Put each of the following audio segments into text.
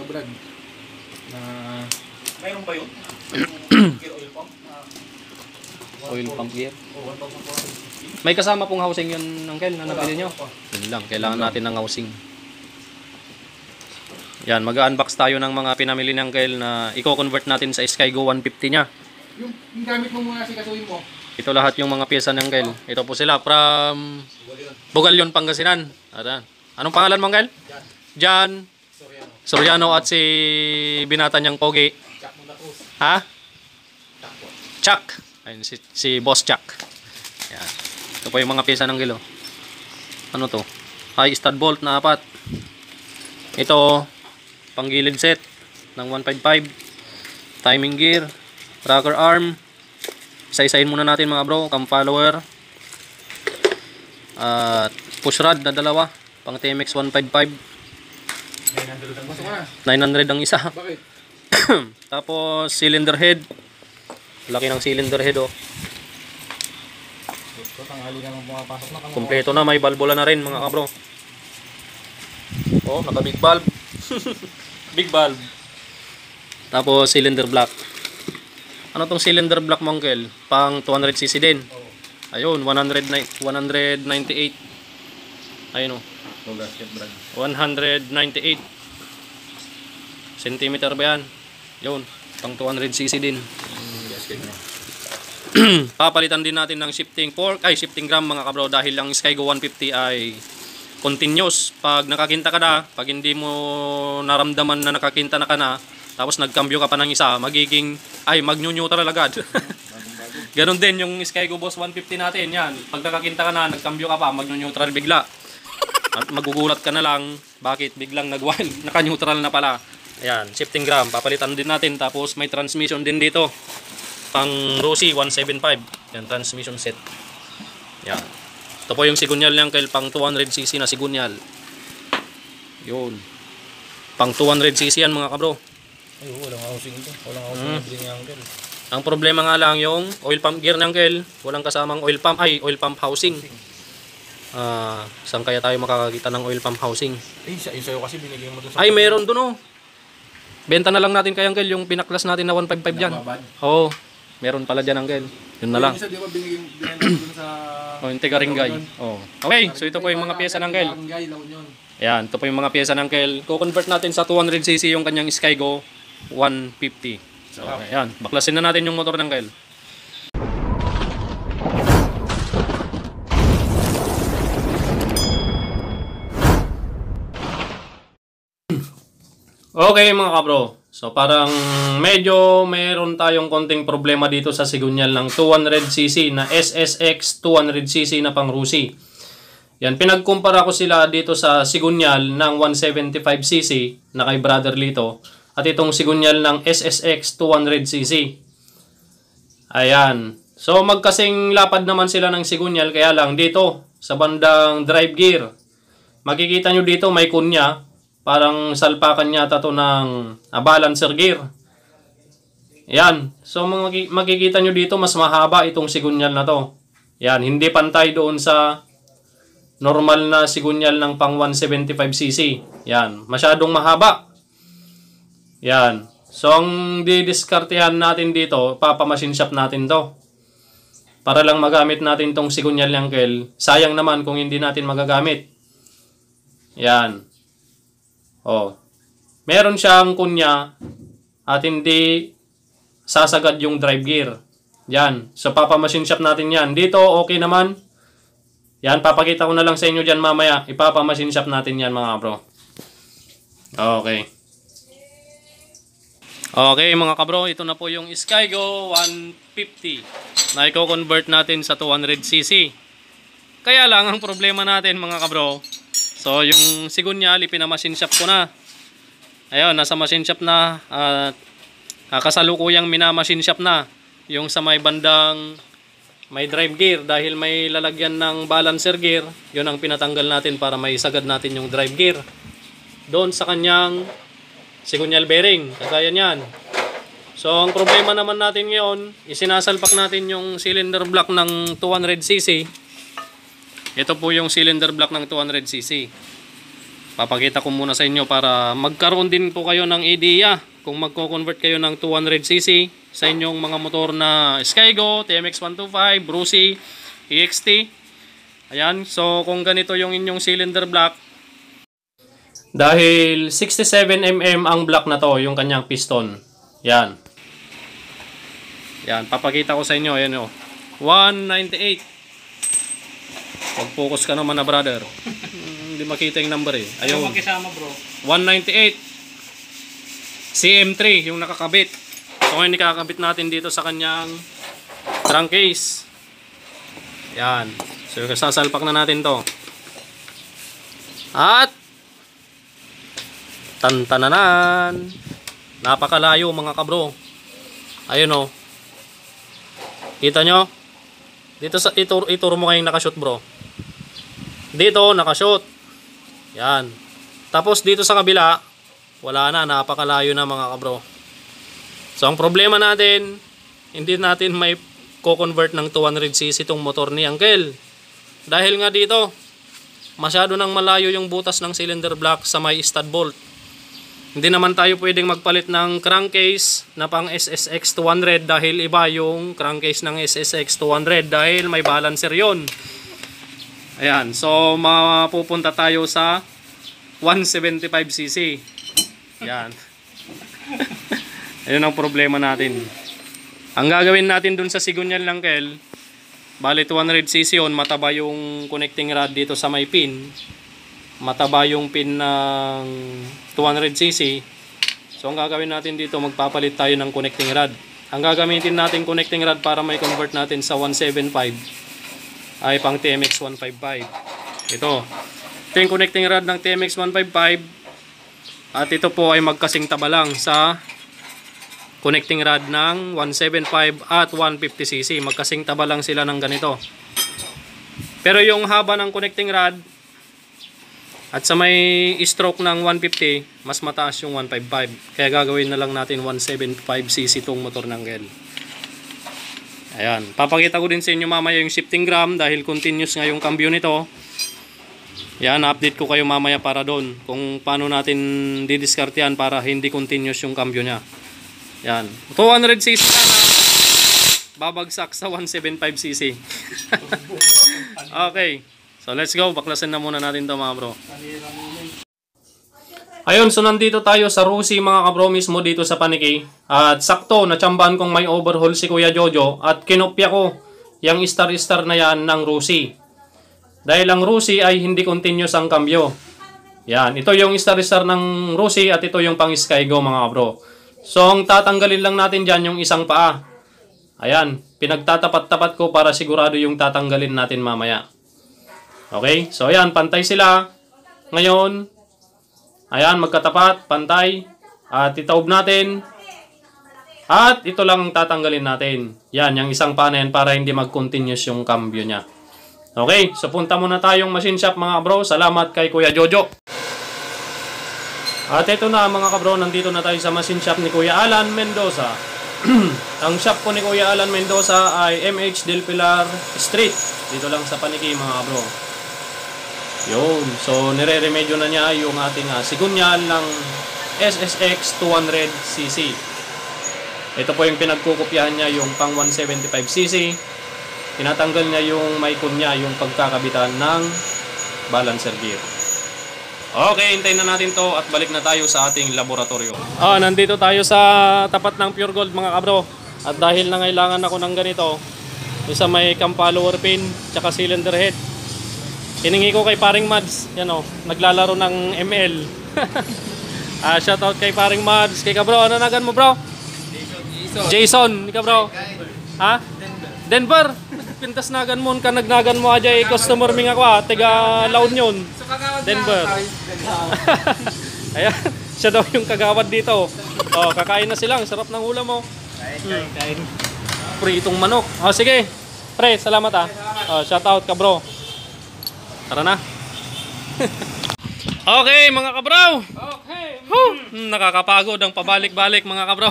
Brad. Na mayroon ba yun? Gear oil pump? Oil pump gear. Oh, 1,450. May kasama pong housing yun, Uncle, na nabili nyo? Yun lang, kailangan natin ng housing. Yan, mag-unbox tayo ng mga pinamili ng Uncle na i-convert natin sa Skygo 150 niya. yung gamit mo muna si kasuhin mo. Ito lahat yung mga pyesa ng Uncle. Ito po sila from Bugalyon, Pangasinan. Anong pangalan mo, Uncle? Jan Soriano at si binata niyang pogi. Ha? Chuck. Ayun, si Boss Chuck. Yan. Ito po yung mga pyesa ng Uncle. Ano to? High stud bolt na 4. Ito, panggilid set ng 155. Timing gear. Rocker arm. Isa-isain muna natin mga bro. Cam follower. At push rod na 2. Pang TMX 155. 900 ang isa. Bakit? Tapos cylinder head. Laki ng cylinder head oh. Tanghali naman pumapasok na. Kompleto na, may valvula na rin mga kabro. Oh, naka big valve. Big valve. Tapos cylinder block. Ano tong cylinder block mo, Uncle? Pang 200cc din. Ayun, 198. Ayun oh. 198 centimeter ba yan? Yun, pang 200cc din. Papalitan din natin ng shifting fork, shifting gram mga kabro, dahil ang Skygo 150 ay continuous. Pag nakakinta ka na, pag hindi mo naramdaman na nakakinta na ka na, tapos nagkambyo ka pa ng isa, mag-neutral agad. Ganon din yung Skygo Boss 150 natin, yan. Pag nakakinta ka na, nagkambyo ka pa, mag-neutral bigla. At magugulat ka na lang, bakit biglang nag-wild, naka-neutral na pala. Ayan, shifting gram, papalitan din natin. Tapos may transmission din dito. Pang Rossi 175. Yan, transmission set. Yan. Ito po yung sigunyal niyan, pang 200cc na sigunyal. Yun. Pang 200cc yan mga kabro. Ay, walang housing ito. Walang housing din yung Uncle. Ang problema nga lang yung oil pump gear ng Uncle. Walang kasamang oil pump housing. Saan kaya tayo makakakita ng oil pump housing? Yung sa'yo kasi binigyan mo doon sa... Ay, meron doon oh. Benta na lang natin kay Uncle yung pinaklas natin na 155 dyan. Oo. Meron pala dyan, Uncle. Yun na lang. Yung isa, di ba binigyan mo doon sa... Oh, yung Tigaringay. Oh. Okay, so ito po yung mga pyesa ng Uncle. Ayan, ito po yung mga pyesa ng Uncle. Ko-convert natin sa 200cc yung kanyang Skygo 150. So, ayan. Baklasin na natin yung motor ng Uncle. Okay mga kabro, so parang medyo mayroon tayong konting problema dito sa sigunyal ng 200cc na SSX 200cc na pang Rossi. Yan, pinagkumpara ko sila dito sa sigunyal ng 175cc na kay Brother Lito at itong sigunyal ng SSX 200cc. Ayan, so magkasing lapad naman sila ng sigunyal, kaya lang dito sa bandang drive gear, makikita nyo dito may kunya. Parang salpakan yata to ng balancer gear. Yan. So makikita nyo dito mas mahaba itong sigunyal na to. Yan. Hindi pantay doon sa normal na sigunyal ng pang 175cc. Yan. Masyadong mahaba. Yan. So ang didiskartehan natin dito, papamachine shop natin to. Para lang magamit natin tong sigunyal ng Uncle. Sayang naman kung hindi natin magagamit. Yan. Oh. Meron siyang kunya at hindi sasagad yung drive gear. Yan. So papamachine shop natin yan. Dito okay naman. Yan, papakita ko na lang sa inyo dyan mamaya. Ipapamachine shop natin yan mga bro. Okay. Okay mga kabro, ito na po yung Skygo 150 na i-convert natin sa 200cc. Kaya lang ang problema natin mga kabro, so yung sigunyal ipinamachine shop ko na. Ayun, nasa machine shop na at kasalukuyang minamachine shop na yung sa may bandang may drive gear dahil may lalagyan ng balancer gear. Yun ang pinatanggal natin para may sagad natin yung drive gear doon sa kanyang sigunyal bearing, kagaya niyan. So ang problema naman natin ngayon, isinasalpak natin yung cylinder block ng 200cc. Ito po yung cylinder block ng 200cc. Papakita ko muna sa inyo para magkaroon din po kayo ng idea kung magko-convert kayo ng 200cc sa inyong mga motor na Skygo, TMX 125, Brucey, EXT. Ayan, so kung ganito yung inyong cylinder block, dahil 67mm ang block na to, yung kanyang piston. Yan. Yan, papakita ko sa inyo. Ayan o. 198. Pag-focus ka naman na brother. Hindi makita yung number eh. Ayun. Magkisama bro. 198. CM3 yung nakakabit. So ngayon ikakabit natin dito sa kanyang crankcase. Yan. So sasalpak na natin to. At tantananan. Napakalayo mga kabro. Ayun o. Kita nyo? Dito sa ituro mo kayong nakashoot bro. Dito nakashoot. Yan. Tapos dito sa kabila, wala na, napakalayo na mga kabro. So ang problema natin, hindi natin may co-convert ng 200cc itong motor ni Uncle. Dahil nga dito, masyado nang malayo yung butas ng cylinder block sa may stud bolt. Hindi naman tayo pwedeng magpalit ng crankcase na pang SSX 200 dahil iba yung crankcase ng SSX 200 dahil may balancer yon. Ayan, so mapupunta tayo sa 175cc. Yan. Ayun ang problema natin. Ang gagawin natin dun sa Sigunyal lang kel, bali 200cc yun, mataba yung connecting rod dito sa may pin. Mataba yung pin ng 200cc. So ang gagawin natin dito, magpapalit tayo ng connecting rod. Ang gagamitin natin connecting rod para may convert natin sa 175 ay pang TMX 155. Ito yung connecting rod ng TMX 155. At ito po ay magkasing taba lang sa connecting rod ng 175 at 150cc. Magkasing taba lang sila ng ganito. Pero yung haba ng connecting rod at sa may stroke ng 150, mas mataas yung 155. Kaya gagawin na lang natin 175cc itong motor ng Gel. Ayan. Papakita ko din sa inyo mamaya yung shifting gram dahil continuous nga yung cambio nito. Yan, update ko kayo mamaya para doon kung paano natin didiskartehan para hindi continuous yung cambio niya. Yan, 200cc na babagsak sa 175cc. Okay, so let's go, baklasin na muna natin to mga bro. Ayun, so nandito tayo sa Rusi mga kabro mismo dito sa Paniki. At sakto, natsambahan kong may overhaul si Kuya Jojo at kinopya ko yung star-star na yan ng Rusi. Dahil ang Rusi ay hindi continuous ang cambio. Yan, ito yung star-star ng Rusi at ito yung pang Skygo mga kabro. So ang tatanggalin lang natin dyan yung isang paa. Ayan, pinagtatapat-tapat ko para sigurado yung tatanggalin natin mamaya. Okay, so ayan, pantay sila. Ngayon, ayan, magkatapat, pantay. At itaob natin. At ito lang tatanggalin natin. Yan, yung isang paa na yan para hindi mag-continuous yung cambio niya. Okay, so punta muna tayong machine shop mga bro. Salamat kay Kuya Jojo. At ito na mga kabro, nandito na tayo sa machine shop ni Kuya Alan Mendoza. Ang shop po ni Kuya Alan Mendoza ay MH Del Pilar Street. Dito lang sa Paniki mga bro. Yun, so nire-remedyo na niya yung ating Sigunyal ng SSX 200cc. Ito po yung pinagkukopyahan niya, yung pang 175cc. Tinatanggal niya yung maikon niya, yung pagkakabitan ng balancer gear. Okay, hintayin na natin to at balik na tayo sa ating laboratorio. Nandito tayo sa tapat ng Pure Gold mga kabro. At dahil nangailangan ako ng ganito, isa may cam follower pin, tsaka cylinder head. Hiningi ko kay paring Mads, yan o, naglalaro ng ML. Shoutout kay paring Mads, kay kabro, ano nagan mo bro? Jason, ikaw bro? Ha? Denver. Pintas nagan mo ka nagnagan mo aja customer mi nga kwa tiga La Union. Denver. Ayan, siya daw yung kagawad dito. Oh, kakain na sila, sarap ng ulam mo. Kain. Pritong manok. Oh, sige. Pre, salamat ah. Oh, shout out ka bro. Tara na. Okay, mga kabro. Okay. Nakakapagod ang pabalik-balik mga kabro.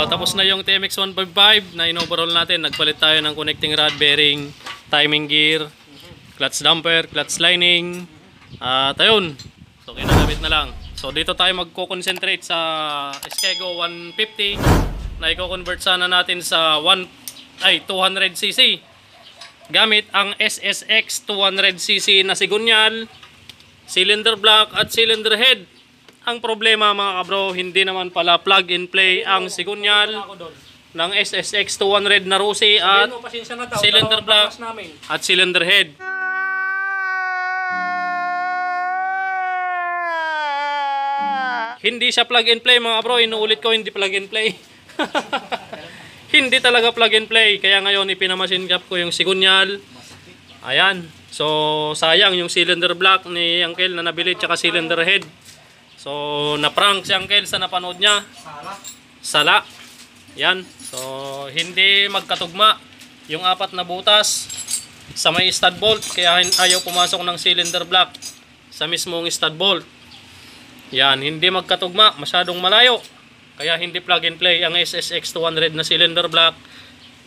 Tapos na yung TMX 155 na in-overhaul natin. Nagpalit tayo ng connecting rod, bearing, timing gear, clutch damper, clutch lining, At ayun. So kinakabit na lang. So dito tayo magko-concentrate sa Skego 150 na i-convert sana natin sa 200cc. Gamit ang SSX 200cc na sigunyal, cylinder block at cylinder head. Ang problema mga kabro, hindi naman pala plug and play ang sigunyal ng SSX 200 na Rusi at cylinder block at cylinder head. Hindi siya plug and play mga bro, inuulit ko, hindi plug and play. Hindi talaga plug and play. Kaya ngayon ipinamasin cap ko yung sigunyal. Ayan. So sayang yung cylinder block ni Uncle na nabili tsaka cylinder head. So na-prank si Uncle sa napanood niya. Sala. Yan. So hindi magkatugma yung apat na butas sa may stud bolt. Kaya ayaw pumasok ng cylinder block sa mismong stud bolt. Yan, hindi magkatugma, masyadong malayo. Kaya hindi plug and play ang SSX 200 na cylinder block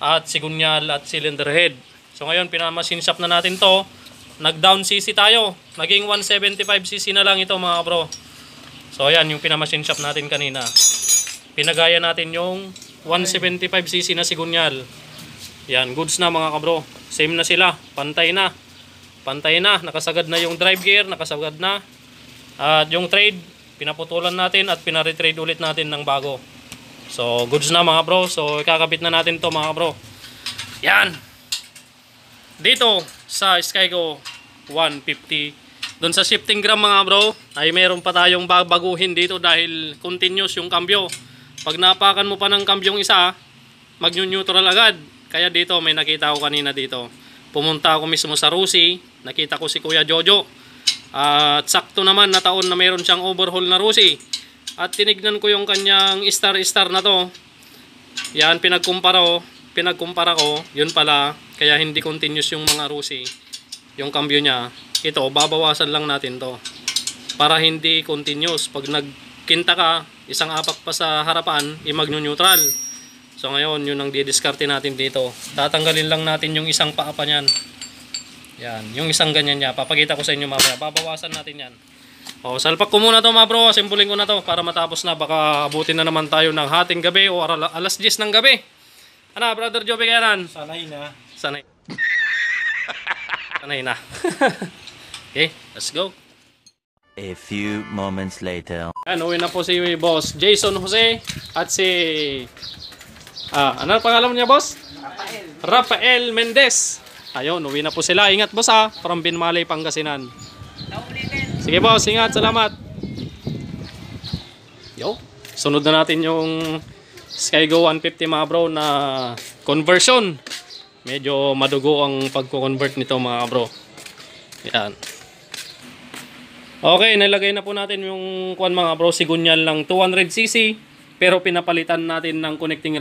at sigunyal at cylinder head. So ngayon pinamasin shop na natin to. Nag-down cc tayo. Naging 175cc na lang ito mga bro. So ayan yung pinamasin shop natin kanina. Pinagaya natin yung 175cc na sigunyal. Yan, goods na mga kabro. Same na sila, pantay na. Pantay na, nakasagad na yung drive gear, nakasagad na. At yung trade, pinaputulan natin at pinaretrade ulit natin ng bago. So, goods na mga bro. So, ikakabit na natin to mga bro. Yan. Dito sa Skego 150. Doon sa shifting gram mga bro, ay meron pa tayong babaguhin dito dahil continuous yung cambio. Pag napakan mo pa ng cambyong isa, mag-neutral agad. Kaya dito, may nakita ko kanina dito. Pumunta ako mismo sa Rusi. Nakita ko si Kuya Jojo. At sakto naman na taon na mayroon siyang overhaul na Rusi. At tinignan ko yung kanyang star na to. Yan, pinagkumpara ko. Yun pala, kaya hindi continuous yung mga Rusi. Yung cambio niya. Ito, babawasan lang natin to. Para hindi continuous. Pag nagkinta ka, isang apak pa sa harapan, i-magno-neutral. So ngayon, yun ang didiskarte natin dito. Tatanggalin lang natin yung isang paa pa niyan. Yan, yung isang ganyan niya. Papakita ko sa inyo mamaya. Babawasan natin yan. O, salpak ko muna to mga bro. Asimbulin ko na to para matapos na. Baka abutin na naman tayo ng hating gabi o alas 10 ng gabi. Ano, brother Joby Kayanan? Sanay na. Sanay. Sanay na. Okay, let's go. A few moments later. Ayan, uwi na po si boss Jason Jose at si... ano pangalan niya boss? Rafael Mendez. Ayun, uwi na po sila. Ingat boss from Binmalay, Pangasinan. Sige boss, ingat. Salamat. Yo, sunod na natin yung Skego 150 mga bro na conversion. Medyo madugo ang pagko-convert nito mga bro. Yan. Okay, nilagay na po natin yung mga bro, sigunyal ng 200cc. Pero pinapalitan natin ng connecting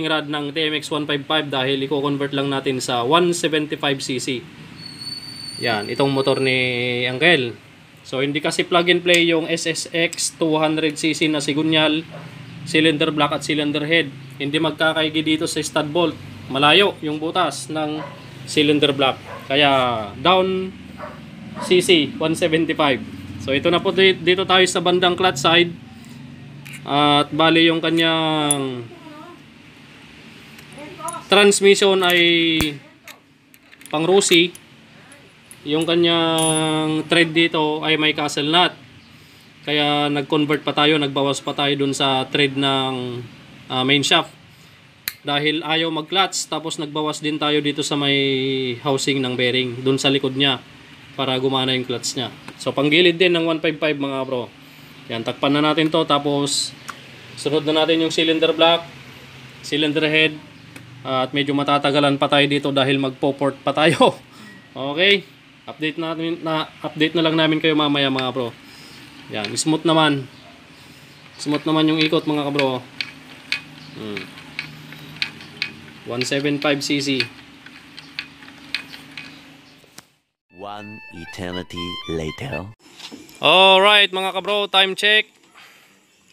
rod ng TMX 155 dahil i-convert lang natin sa 175cc. Yan, itong motor ni Uncle. So hindi kasi plug and play yung SSX 200cc na sigunyal, cylinder block at cylinder head. Hindi magkakaigi dito sa stud bolt. Malayo yung butas ng cylinder block. Kaya down cc 175. So ito na po, dito tayo sa bandang clutch side. At bali yung kanyang transmission ay pang Rusi. Yung kanyang thread dito ay may castle nut. Kaya nag-convert pa tayo, nagbawas pa tayo dun sa thread ng main shaft. Dahil ayaw mag-clutch, tapos nagbawas din tayo dito sa may housing ng bearing, dun sa likod niya, para gumana yung clutch niya. So panggilid din ng 155 mga bro. Yan, takpan na natin to, tapos sunod na natin yung cylinder block, cylinder head, at medyo matatagalan pa tayo dito dahil magpo-port pa tayo. Okay, update na lang namin kayo mamaya mga bro. Yan, smooth naman yung ikot mga bro. 175cc. One eternity later. Alright mga kabro, time check.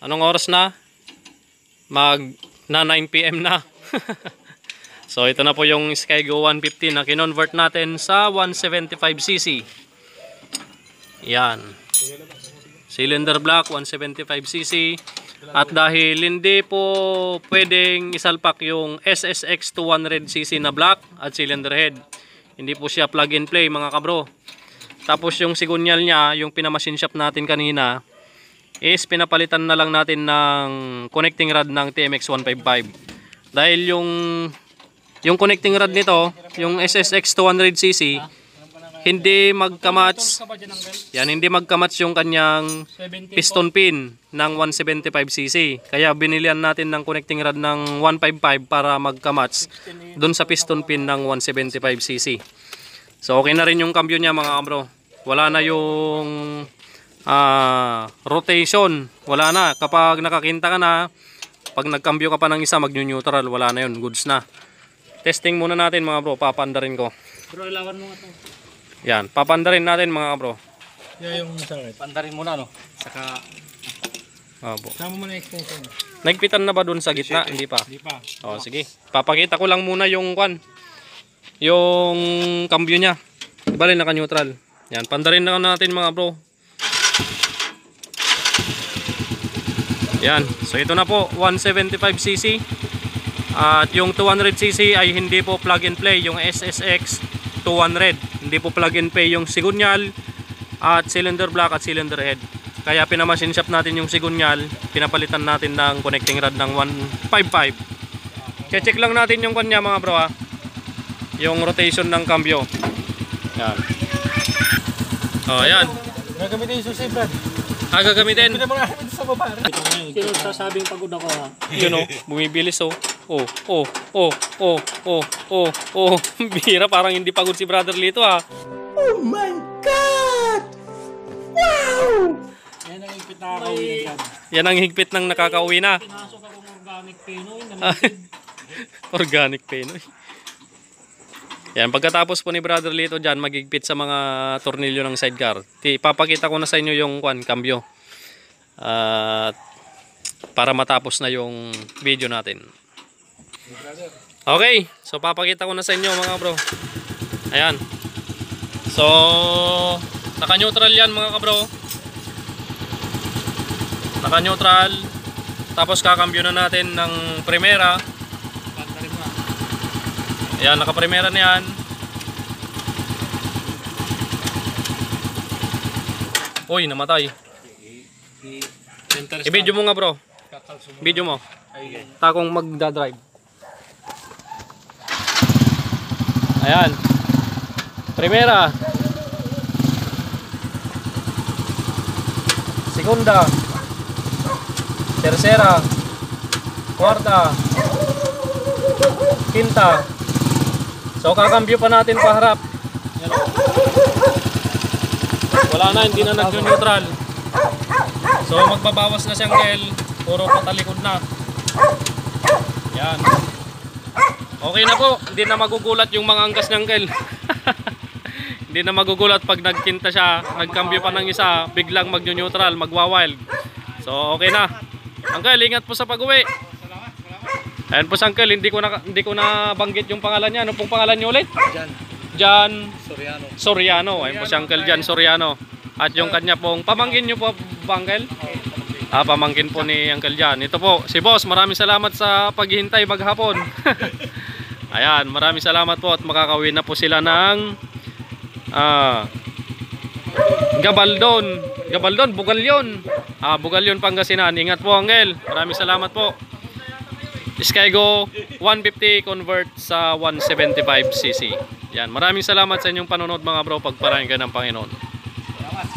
Anong oras na? Na 9 PM na. So ito na po yung Skego 150 na kinonvert natin sa 175cc. Yan. Cylinder block 175cc. At dahil hindi po pwedeng isalpak yung SSX 200cc na block at cylinder head, hindi po siya plug and play mga kabro. Tapos yung sigunyal niya, yung pinamachine shop natin kanina, is pinapalitan na lang natin ng connecting rod ng TMX 155. Dahil yung connecting rod nito, yung SSX 200cc, hindi magka-match. Yan, hindi magka-match yung kanyang piston pin ng 175cc. Kaya binilihan natin ng connecting rod ng 155 para magka-match dun sa piston pin ng 175cc. So okay na rin yung cambio niya mga kabro. Wala na yung rotation. Wala na. Kapag nakakinta ka na, pag nagkambyo ka pa ng isa, mag-neutral. Wala na yun. Goods na. Testing muna natin mga bro. Papandarin ko. Bro, ilawan mo nga to. Yan. Papandarin natin mga bro. Yan yung sarap. Pandarin muna, no? Saka, sama mo na extension. Nagpitan na ba dun sa gitna? Hindi pa. Hindi pa. O, sige. Papakita ko lang muna yung yung cambio niya. Bali naka-neutral. Yan, pandarin na natin mga bro. Yan. So ito na po 175cc. At yung 200cc ay hindi po plug and play, yung SSX 200. Hindi po plug and play yung sigunyal at cylinder block at cylinder head. Kaya pinamachine shop natin yung sigunyal, pinapalitan natin ng connecting rod ng 155. Check lang natin yung kanya mga bro ha. Yung rotation ng cambio. Yan. Oh, yan. Gagamitin yung susi, Brad. Gagamitin. Pinamagamin sa baba. Sino sasabing pagod ako ha? Yun oh, bumibilis oh. Bihira, parang hindi pagod si Brother Lito ha. Oh my God! Wow! Yan ang higpit na kakauwi na, Brad. Yan ang higpit ng nakakauwi na. Pinasok akong organic pinoy. Organic Pinoy. Yan, pagkatapos po ni Brother Lito dyan, magigpit sa mga tornilyo ng sidecar. Papakita ko na sa inyo yung cambio. Para matapos na yung video natin. Okay, so papakita ko na sa inyo mga bro. Ayan. So, naka-neutral yan mga kabro. Naka-neutral. Tapos kakambyo na natin ng primera. Ayan, naka-primera na yan. Uy, namatay. I-video mo nga bro. Video mo. Takong magdadrive. Ayan. Primera. Segunda. Tercera. Cuarta. Quinta. So kakambyo pa natin paharap. Yan o. Wala na, hindi na nag-neutral. So magbabawas na si Uncle. Puro patalikod na. Yan. Okay na po. Hindi na magugulat yung mga angkas ni Uncle. Hindi na magugulat pag nagkinta siya. Nagkambyo pa ng isa. Biglang mag-neutral, magwa-wild. So okay na. Uncle, ingat po sa pag-uwi. Ayan po si Uncle, hindi ko na banggit yung pangalan niya. Ano pong pangalan niyo ulit? Jan Soriano. Ayan po si Uncle Jan Soriano. At yung kanya pong pamangkin niyo po, Uncle? Pamangkin po ni Uncle Jan. Ito po, si Boss, maraming salamat sa paghihintay maghapon. Ayan, maraming salamat po at makakauwi na po sila ng Gabaldon, Bugalyon. Bugalyon, Pangasinan. Ingat po, Uncle. Maraming salamat po. Skygo 150 convert sa 175cc. Yan, maraming salamat sa inyong panonood mga bro. Pagpalain ka ng Panginoon. Salamat.